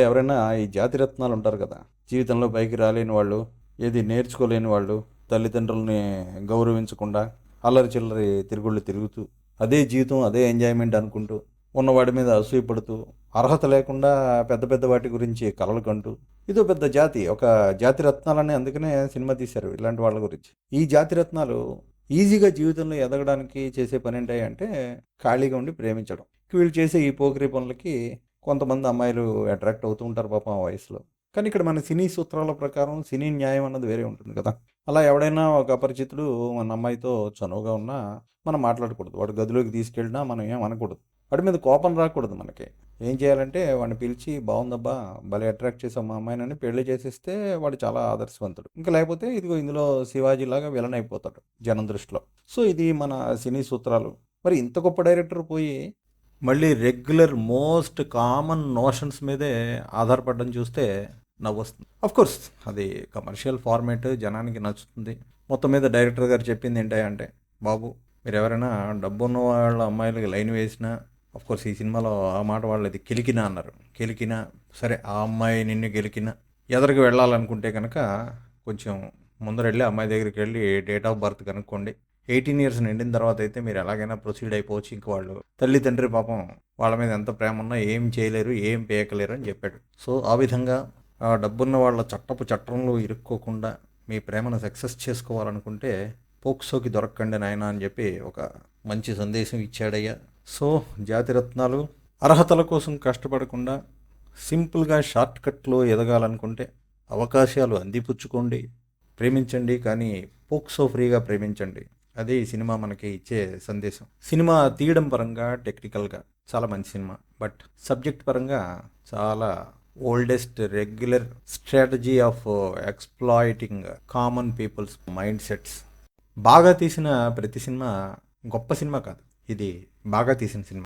ఎవరైనా ఈ జాతిరత్నాలు ఉంటారు కదా, జీవితంలో పైకి రాలేని వాళ్ళు, ఏది నేర్చుకోలేని వాళ్ళు, తల్లిదండ్రులని గౌరవించకుండా అల్లరి చిల్లరి తిరుగుళ్ళు తిరుగుతూ అదే జీవితం అదే ఎంజాయ్మెంట్ అనుకుంటూ ఉన్నవాడి మీద అసూయపడుతూ అర్హత లేకుండా పెద్ద పెద్ద వాటి గురించి కలలు కంటూ ఇదో పెద్ద జాతి, ఒక జాతి రత్నాలని అందుకనే సినిమా తీశారు ఇలాంటి వాళ్ళ గురించి. ఈ జాతి రత్నాలు ఈజీగా జీవితంలో ఎదగడానికి చేసే పని ఏంటి అంటే ఖాళీగా ఉండి ప్రేమించడం. వీళ్ళు చేసే ఈ పోకిరీ పనులకి కొంతమంది అమ్మాయిలు అట్రాక్ట్ అవుతూ ఉంటారు పాపం ఆ వయసులో. కానీ ఇక్కడ మన సినీ సూత్రాల ప్రకారం సినీ న్యాయం అన్నది వేరే ఉంటుంది కదా. అలా ఎవడైనా ఒక అపరిచితుడు మన అమ్మాయితో చనువుగా ఉన్నా మనం మాట్లాడకూడదు. వాడు గదిలోకి తీసుకెళ్ళినా మనం ఏం అనకూడదు. వాడి మీద కోపం రాకూడదు మనకి. ఏం చేయాలంటే వాడిని పిలిచి, బాగుందబ్బా, భలే అట్రాక్ట్ చేసావు మా అమ్మాయినని పెళ్లి చేసేస్తే వాడు చాలా ఆదర్శవంతుడు. ఇంకా లేకపోతే ఇదిగో ఇందులో శివాజీలాగా విలన్ అయిపోతాడు జనం దృష్టిలో. సో ఇది మన సినీ సూత్రాలు. మరి ఇంత గొప్ప డైరెక్టర్ పోయి మళ్ళీ రెగ్యులర్ మోస్ట్ కామన్ నోషన్స్ మీదే ఆధారపడడం చూస్తే నవ్వొస్తుంది. కోర్స్ అది కమర్షియల్ ఫార్మేట్, జనానికి నచ్చుతుంది. మొత్తం మీద డైరెక్టర్ గారు చెప్పింది ఏంటంటే, బాబు మీరు ఎవరైనా డబ్బు ఉన్న వాళ్ళ అమ్మాయిలకి లైన్ వేసినా, కోర్స్ ఈ సినిమాలో ఆ మాట వాళ్ళది కెలికినా అన్నారు. కెలికినా సరే, ఆ అమ్మాయి నిన్ను గెలికినా ఎదరికి వెళ్ళాలనుకుంటే కనుక కొంచెం ముందరెళ్ళి అమ్మాయి దగ్గరికి వెళ్ళి డేట్ ఆఫ్ బర్త్ కనుక్కోండి. 18 ఇయర్స్ నిండిన తర్వాత అయితే మీరు ఎలాగైనా ప్రొసీడ్ అయిపోవచ్చు. ఇంక వాళ్ళు తల్లి తండ్రి పాపం వాళ్ళ మీద ఎంత ప్రేమ ఉన్నా ఏం చేయలేరు, ఏం పేయకలేరు అని చెప్పాడు. సో ఆ విధంగా ఆ డబ్బున్న వాళ్ళ చట్టంలో ఇరుక్కోకుండా మీ ప్రేమను సక్సెస్ చేసుకోవాలనుకుంటే పోక్సోకి దొరక్కండి నాయన అని చెప్పి ఒక మంచి సందేశం ఇచ్చాడయ్యా. సో జాతిరత్నాలు అర్హతల కోసం కష్టపడకుండా సింపుల్గా షార్ట్ కట్లో ఎదగాలనుకుంటే అవకాశాలు అందిపుచ్చుకోండి, ప్రేమించండి, కానీ పోక్సో ఫ్రీగా ప్రేమించండి. అదే ఈ సినిమా మనకి ఇచ్చే సందేశం. సినిమా తీయడం పరంగా టెక్నికల్గా చాలా మంచి సినిమా, బట్ సబ్జెక్ట్ పరంగా చాలా oldest regular strategy of exploiting common peoples mind sets. బాగా తీసిన ప్రతి సినిమా గొప్ప సినిమా కాదు, ఇది బాగా తీసిన సినిమా.